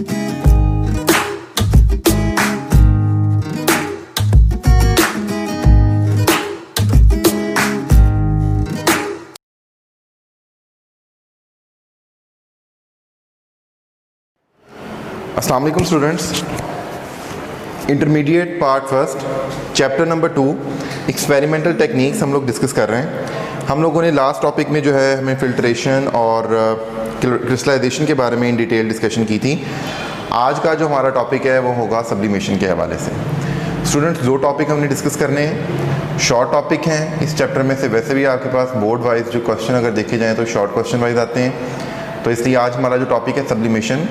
अस्सलाम वालेकुम students, intermediate part first chapter number 2 experimental techniques हम लोग डिस्कस कर रहे हैं। हम लोगों ने लास्ट टॉपिक में जो है हमें फिल्ट्रेशन और क्रिस्टलाइजेशन के बारे में इन डिटेल डिस्कशन की थी। आज का जो हमारा टॉपिक है वो होगा सब्लिमेशन के हवाले से। स्टूडेंट्स, दो टॉपिक हमने डिस्कस करने हैं, शॉर्ट टॉपिक हैं इस चैप्टर में से। वैसे भी आपके पास बोर्ड वाइज जो क्वेश्चन अगर देखे जाएँ तो शॉर्ट क्वेश्चन वाइज आते हैं, तो इसलिए आज हमारा जो टॉपिक है sublimation.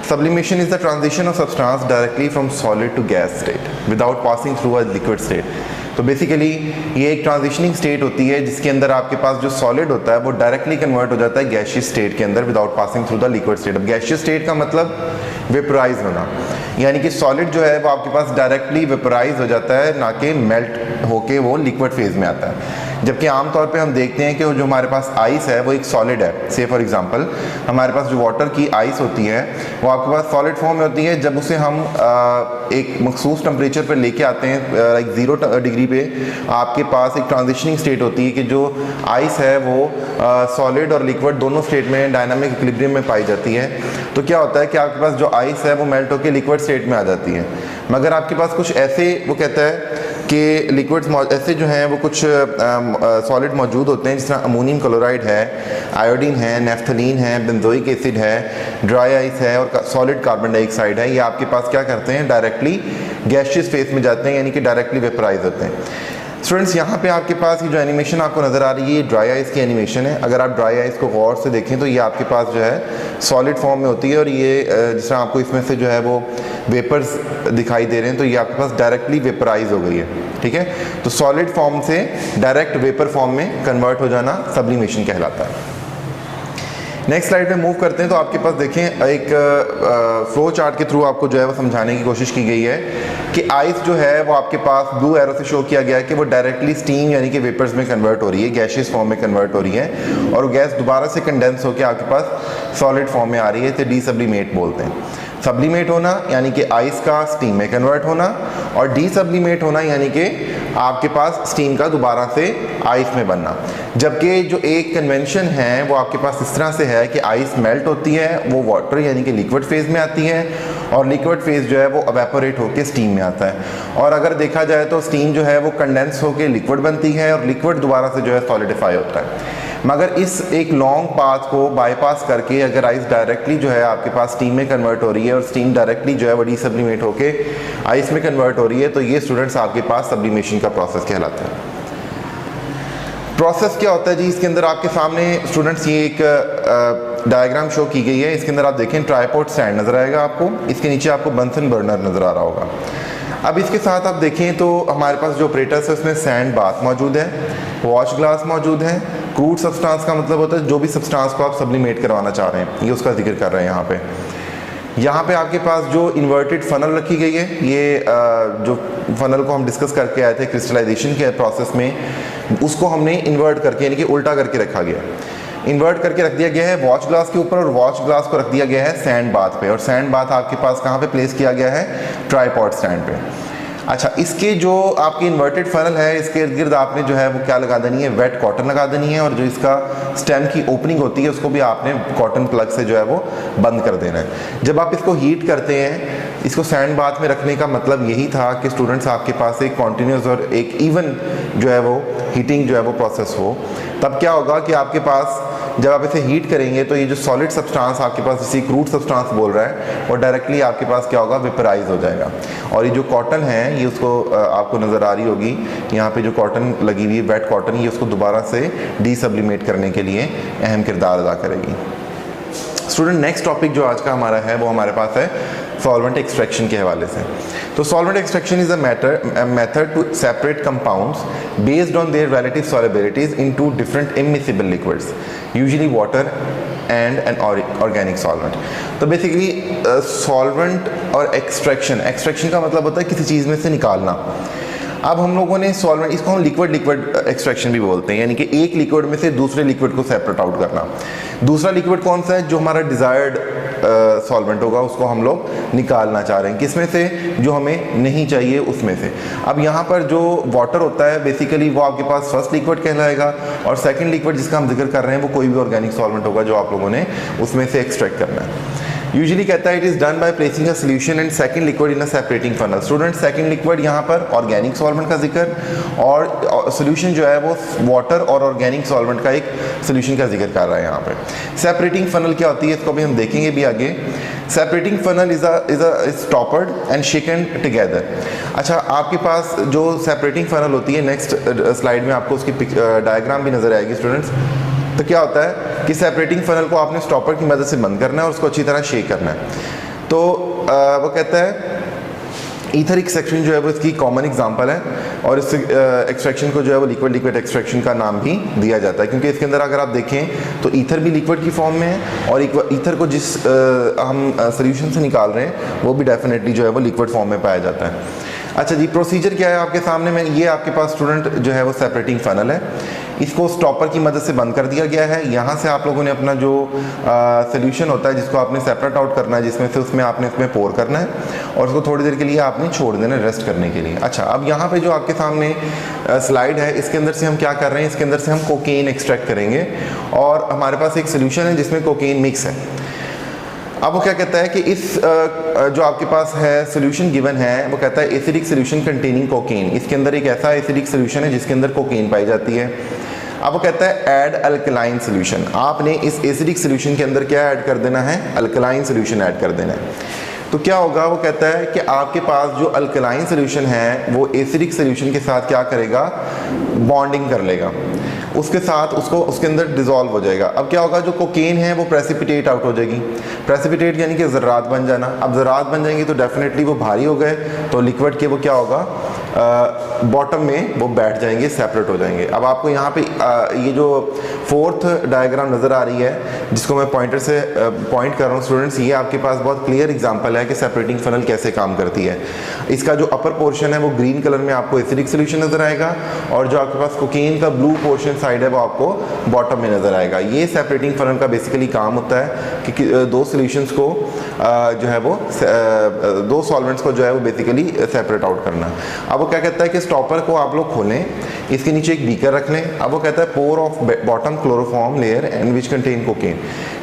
Sublimation is the transition of substance directly from solid to gas state without passing through a liquid state। तो बेसिकली ये एक ट्रांजिशनिंग स्टेट होती है जिसके अंदर आपके पास जो सॉलिड होता है वो डायरेक्टली कन्वर्ट हो जाता है गैशियस स्टेट के अंदर without passing through the liquid state. अब गैशियस स्टेट का मतलब वेपराइज होना, यानी कि सॉलिड जो है वो आपके पास डायरेक्टली वेपराइज हो जाता है, ना कि मेल्ट होके वो लिक्विड फेज में आता है। जबकि आमतौर पे हम देखते हैं कि जो हमारे पास आइस है वो एक सॉलिड है। से फॉर एग्जांपल हमारे पास जो वाटर की आइस होती है वो आपके पास सॉलिड फॉर्म में होती है। जब उसे हम एक मखसूस टेम्परेचर पे लेके आते हैं, लाइक 0 डिग्री पे, आपके पास एक ट्रांजिशनिंग स्टेट होती है कि जो आइस है वो सॉलिड और लिक्विड दोनों स्टेट में डायनामिक इक्विलिब्रियम में पाई जाती है। तो क्या होता है कि आपके पास जो आइस है वो मेल्ट होकर लिक्विड स्टेट में आ जाती है। मगर आपके पास कुछ ऐसे, वो कहता है कि लिक्विड्स ऐसे जो हैं वो कुछ सॉलिड मौजूद होते हैं, जिस तरह अमोनियम क्लोराइड है, आयोडीन है, नेफ्थलीन है, बेंजोइक एसिड है, ड्राई आइस है और सॉलिड कार्बन डाइऑक्साइड है। ये आपके पास क्या करते हैं, डायरेक्टली गैसियस फेज में जाते हैं, यानी कि डायरेक्टली वेपराइज होते हैं। स्टूडेंट्स, यहाँ पे आपके पास ये जो एनिमेशन आपको नज़र आ रही है ये ड्राई आइस की एनिमेशन है। अगर आप ड्राई आइस को गौर से देखें तो ये आपके पास जो है सॉलिड फॉर्म में होती है, और ये जिस तरह आपको इसमें से जो है वो वेपर्स दिखाई दे रहे हैं, तो ये आपके पास डायरेक्टली वेपराइज हो गई है। ठीक है, तो सॉलिड फॉर्म से डायरेक्ट वेपर फॉर्म में कन्वर्ट हो जाना सब्लिमेशन कहलाता है। नेक्स्ट स्लाइड पे मूव करते हैं तो आपके पास देखें एक फ्लो चार्ट के थ्रू आपको जो है वो समझाने की कोशिश की गई है कि आइस जो है वो आपके पास ब्लू एरो से शो किया गया है कि वो डायरेक्टली स्टीम यानी कि वेपर्स में कन्वर्ट हो रही है, गैशियस फॉर्म में कन्वर्ट हो रही है, और वो गैस दोबारा से कंडेंस होकर आपके पास सॉलिड फॉर्म में आ रही है। इसे डीसब्लिमेट बोलते हैं। सब्लिमेट होना यानी कि आइस का स्टीम में कन्वर्ट होना, और डीसब्लिमेट होना यानी कि आपके पास स्टीम का दोबारा से आइस में बनना। जबकि जो एक कन्वेंशन है वो आपके पास इस तरह से है कि आइस मेल्ट होती है, वो वाटर यानी कि लिक्विड फेज में आती है, और लिक्विड फेज जो है वो एवेपोरेट होकर स्टीम में आता है। और अगर देखा जाए तो स्टीम जो है वो कंडेंस होकर लिक्विड बनती है, और लिक्विड दोबारा से जो है सॉलिडिफाई होता है। मगर इस एक लॉन्ग पाथ को बाईपास करके अगर आइस डायरेक्टली जो है आपके पास स्टीम में कन्वर्ट हो रही है, और स्टीम डायरेक्टली जो है वो डीसब्लिमेट होके आइस में कन्वर्ट हो रही है, तो ये स्टूडेंट्स आपके पास सब्लिमेशन का प्रोसेस कहलाता है। प्रोसेस क्या होता है जी, इसके अंदर आपके सामने स्टूडेंट्स ये एक डायग्राम शो की गई है। इसके अंदर आप देखें ट्राइपॉड स्टैंड नज़र आएगा आपको, इसके नीचे आपको बंसन बर्नर नज़र आ रहा होगा। अब इसके साथ आप देखें तो हमारे पास जो ऑपरेटर्स है उसमें सैंड बाथ मौजूद है, वॉश ग्लास मौजूद है। क्रूड सब्सटेंस का मतलब होता है जो भी सब्सटेंस को आप सब्लिमेट करवाना चाह रहे हैं, ये उसका जिक्र कर रहे हैं यहाँ पे। यहाँ पे आपके पास जो इन्वर्टेड फनल रखी गई है, ये जो फनल को हम डिस्कस करके आए थे क्रिस्टलाइजेशन के प्रोसेस में, उसको हमने इन्वर्ट करके यानी कि उल्टा करके रखा गया, इन्वर्ट करके रख दिया गया है वॉच ग्लास के ऊपर, और वॉच ग्लास को रख दिया गया है सैंड बाथ पे, और सैंड बाथ आपके पास कहाँ पे प्लेस किया गया है, ट्राइपॉड स्टैंड पे। अच्छा, इसके जो आपकी इन्वर्टेड फनल है इसके इर्द गिर्द आपने जो है वो क्या लगा देनी है, वेट कॉटन लगा देनी है, और जो इसका स्टेम की ओपनिंग होती है उसको भी आपने कॉटन प्लग से जो है वो बंद कर देना है। जब आप इसको हीट करते हैं, इसको सैंड बाथ में रखने का मतलब यही था कि स्टूडेंट्स आपके पास एक कॉन्टिन्यूस और एक इवन जो है वो हीटिंग जो है वो प्रोसेस हो। तब क्या होगा कि आपके पास जब आप इसे हीट करेंगे तो ये जो सॉलिड सब्सटेंस आपके पास, जिसे क्रूड सब्सटेंस बोल रहा है, वो डायरेक्टली आपके पास क्या होगा, वेपराइज हो जाएगा। और ये जो कॉटन है ये उसको आपको नज़र आ रही होगी यहाँ पे जो कॉटन लगी हुई है, वेट कॉटन, ये उसको दोबारा से डीसब्लिमेट करने के लिए अहम किरदार अदा करेगी। स्टूडेंट, नेक्स्ट टॉपिक जो आज का हमारा है वो हमारे पास है सॉल्वेंट एक्सट्रैक्शन के हवाले से। तो solvent extraction is a method to separate compounds based on their relative solubilities into different immiscible liquids, usually water and an organic solvent. तो बेसिकली सॉल्वेंट और एक्सट्रैक्शन का मतलब होता है किसी चीज़ में से निकालना। अब हम लोगों ने सॉल्वेंट, इसको हम लिक्विड एक्सट्रैक्शन भी बोलते हैं, यानी कि एक लिक्विड में से दूसरे लिक्विड को सेपरेट आउट करना। दूसरा लिक्विड कौन सा है, जो हमारा डिज़ायर्ड सॉल्वेंट होगा उसको हम लोग निकालना चाह रहे हैं। किसमें से? जो हमें नहीं चाहिए उसमें से। अब यहाँ पर जो वाटर होता है बेसिकली वो आपके पास फर्स्ट लिक्विड कहलाएगा, और सेकंड लिक्विड जिसका हम जिक्र कर रहे हैं वो कोई भी ऑर्गेनिक सॉल्वेंट होगा जो आप लोगों ने उसमें से एक्सट्रैक्ट करना है। यूजुअली कहता है it is done by placing a solution and second liquid in a separating funnel. Student, second liquid यहाँ पर ऑर्गेनिक सॉल्वेंट का जिक्र, और सॉल्यूशन जो है वो वाटर और ऑर्गेनिक सॉल्वेंट का एक सॉल्यूशन का जिक्र कर रहा है यहाँ पे। सेपरेटिंग फनल क्या होती है इसको भी हम देखेंगे भी आगे। Separating funnel is tapered and shaken together. अच्छा, आपके पास जो सेपरेटिंग फनल होती है, नेक्स्ट स्लाइड में आपको उसकी डायग्राम भी नजर आएगी स्टूडेंट्स। तो क्या होता है कि सेपरेटिंग फनल को आपने स्टॉपर की मदद से बंद करना है और उसको अच्छी तरह शेक करना है। तो वो कहता है ईथर एक्सट्रैक्शन जो है वो इसकी कॉमन एग्जांपल है, और इस एक्सट्रैक्शन को जो है वो लिक्विड लिक्विड एक्सट्रैक्शन का नाम भी दिया जाता है, क्योंकि इसके अंदर अगर आप देखें तो ईथर भी लिक्विड की फॉर्म में है, और ईथर को जिस हम सोल्यूशन से निकाल रहे हैं वो भी डेफिनेटली जो है वो लिक्विड फॉर्म में पाया जाता है। अच्छा जी, प्रोसीजर क्या है आपके सामने में? ये आपके पास स्टूडेंट जो है वो सेपरेटिंग फनल है, इसको स्टॉपर की मदद से बंद कर दिया गया है। यहाँ से आप लोगों ने अपना जो सोल्यूशन होता है जिसको आपने सेपरेट आउट करना है, जिसमें से उसमें आपने इसमें पोर करना है और उसको थोड़ी देर के लिए आपने छोड़ देना है रेस्ट करने के लिए। अच्छा, अब यहाँ पे जो आपके सामने स्लाइड है इसके अंदर से हम क्या कर रहे हैं, इसके अंदर से हम कोकेन एक्सट्रैक्ट करेंगे, और हमारे पास एक सोल्यूशन है जिसमें कोकेन मिक्स है। अब वो क्या कहता है कि इस जो आपके पास है सोल्यूशन गिवन है, वो कहता है एसिडिक सोल्यूशन कंटेनिंग कोकेन। इसके अंदर एक ऐसा एसिडिक सोल्यूशन है जिसके अंदर कोकेन पाई जाती है। अब वो कहता है ऐड अल्कलाइन सोल्यूशन। आपने इस एसिडिक सोल्यूशन के अंदर क्या ऐड कर देना है? अल्कलाइन सोल्यूशन ऐड कर देना है। तो क्या होगा? वो कहता है कि आपके पास जो अल्कलाइन सोल्यूशन है वो एसिडिक सोल्यूशन के साथ क्या करेगा? बॉन्डिंग कर लेगा, उसके साथ उसके अंदर डिसॉल्व हो जाएगा। अब क्या होगा? जो कोकेन है वो प्रेसिपिटेट आउट हो जाएगी। प्रेसिपिटेट यानी कि ज़रात बन जाना। अब ज़रात बन जाएंगी तो डेफिनेटली वो भारी हो गए, तो लिक्विड के वो क्या होगा? बॉटम में वो बैठ जाएंगे, सेपरेट हो जाएंगे। अब आपको यहाँ पे ये जो फोर्थ डायग्राम नज़र आ रही है जिसको मैं पॉइंटर से पॉइंट कर रहा हूँ स्टूडेंट्स, ये आपके पास बहुत क्लियर एग्जांपल है कि सेपरेटिंग फनल कैसे काम करती है। इसका जो अपर पोर्शन है वो ग्रीन कलर में आपको एसिडिक सोल्यूशन नज़र आएगा, और जो आपके पास कोकेन का ब्लू पोर्शन साइड है वो आपको बॉटम में नज़र आएगा। ये सेपरेटिंग फनल का बेसिकली काम होता है कि दो सॉल्यूशंस को जो है वो दो सॉल्वेंट्स को जो है वो बेसिकली सेपरेट आउट करना। अब वो क्या कहता है कि स्टॉपर को आप लोग खोलें, इसके नीचे एक बीकर रख लें। अब वो कहता है pour of bottom chloroform layer and which contain cocaine.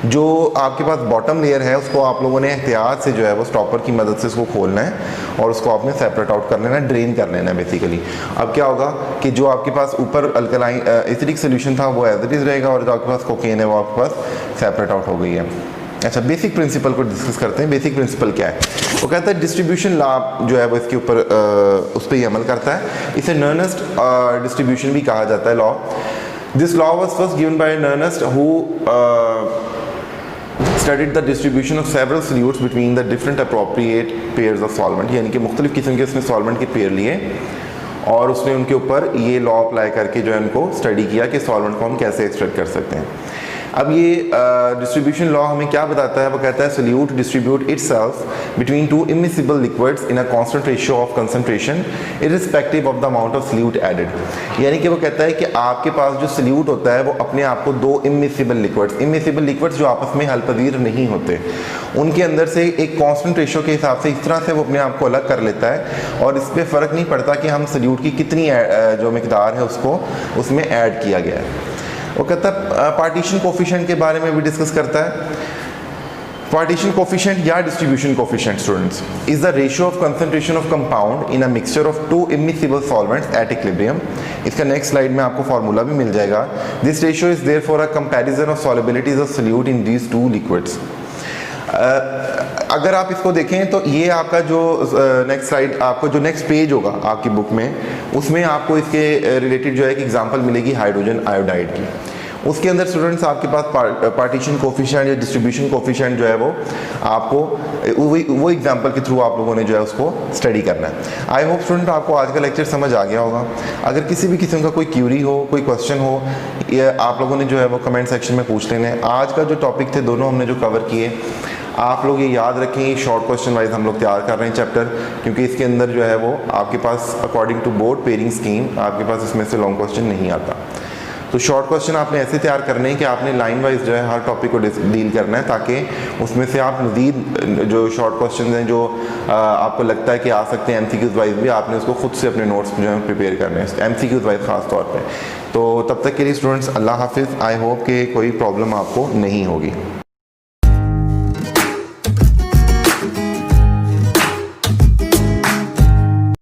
जो आपके पास बॉटम लेयर है उसको आप लोगों ने एहतियात से जो है वो स्टॉपर की मदद से उसको खोलना है और उसको आपने सेपरेट आउट कर लेना है, ड्रेन कर लेना है बेसिकली। अब क्या होगा कि जो आपके पास ऊपर अल्कलाइन एसिडिक सोल्यूशन था वो एज इट इज रहेगा, और जो आपके पास कोकेन है वो आपके पास सेपरेट आउट हो गई है। अच्छा, बेसिक प्रिंसिपल को डिस्कस करते हैं। बेसिक प्रिंसिपल क्या है? वो कहता है डिस्ट्रीब्यूशन लॉ जो है वो इसके ऊपर उस पर ही अमल करता है। इसे नर्नेस्ट डिस्ट्रीब्यूशन भी कहा जाता है law. This law was first given by Nernst who studied the distribution of several solutes between the different appropriate pairs of solvent, यानी कि मुख्तलिफ किस्म के उसने सॉल्वेंट के पेयर लिए और उसने उनके ऊपर ये लॉ अप्लाई करके जो है उनको स्टडी किया कि सॉल्वेंट को हम कैसे एक्सट्रैक्ट कर सकते हैं। अब ये डिस्ट्रीब्यूशन लॉ हमें क्या बताता है? वो कहता है solute distribute itself between two immiscible liquids in a constant ratio of concentration irrespective of the amount of solute added. यानी कि वो कहता है कि आपके पास जो सोल्यूट होता है वो अपने आप को दो इमिसिबल लिक्विड्स जो आपस में हल पजीर नहीं होते, उनके अंदर से एक कांस्टेंट रेशियो के हिसाब से इस तरह से वो अपने आप को अलग कर लेता है, और इस पर फ़र्क नहीं पड़ता कि हम सोल्यूट की कितनी जो मिकदार है उसको उसमें ऐड किया गया है। वो कहता है पार्टीशन कोफिशिएंट के बारे में भी डिस्कस करता है। पार्टीशन कोफिशिएंट या distribution coefficient students is the ratio of concentration of compound in a mixture of two immiscible solvents at equilibrium. इसका नेक्स्ट स्लाइड में आपको फार्मूला भी मिल जाएगा। This ratio is therefore a comparison of solubilities of solute in these two liquids. अगर आप इसको देखें तो ये आपका जो नेक्स्ट स्लाइड, आपको जो नेक्स्ट पेज होगा आपकी बुक में, उसमें आपको इसके रिलेटेड जो है एक एग्जांपल मिलेगी हाइड्रोजन आयोडाइड की। उसके अंदर स्टूडेंट्स आपके पास पार्टीशन कोफिशिएंट या डिस्ट्रीब्यूशन कोफिशिएंट जो है वो आपको वो एग्जांपल के थ्रू आप लोगों ने जो है उसको स्टडी करना है। आई होप स्टूडेंट आपको आज का लेक्चर समझ आ गया होगा। अगर किसी भी किस्म का कोई क्यूरी हो, कोई क्वेश्चन हो, या आप लोगों ने जो है वो कमेंट सेक्शन में पूछ लेना है। आज का जो टॉपिक थे दोनों हमने जो कवर किए, आप लोग ये याद रखें, ये शॉर्ट क्वेश्चन वाइज हम लोग तैयार कर रहे हैं चैप्टर, क्योंकि इसके अंदर जो है वो आपके पास according to board pairing scheme आपके पास इसमें से लॉन्ग क्वेश्चन नहीं आता। तो शॉर्ट क्वेश्चन आपने ऐसे तैयार करने हैं कि आपने लाइन वाइज जो है हर टॉपिक को डील करना है, ताकि उसमें से आप मज़ीद जो शॉर्ट क्वेश्चन हैं जो आपको लगता है कि आ सकते हैं MCQs वाइज भी, आपने उसको खुद से अपने नोट्स जो है प्रिपेयर करने हैं MCQs वाइज ख़ास तौर पे। तो तब तक के लिए स्टूडेंट्स अल्लाह हाफिज़। आई होप कि कोई प्रॉब्लम आपको नहीं होगी।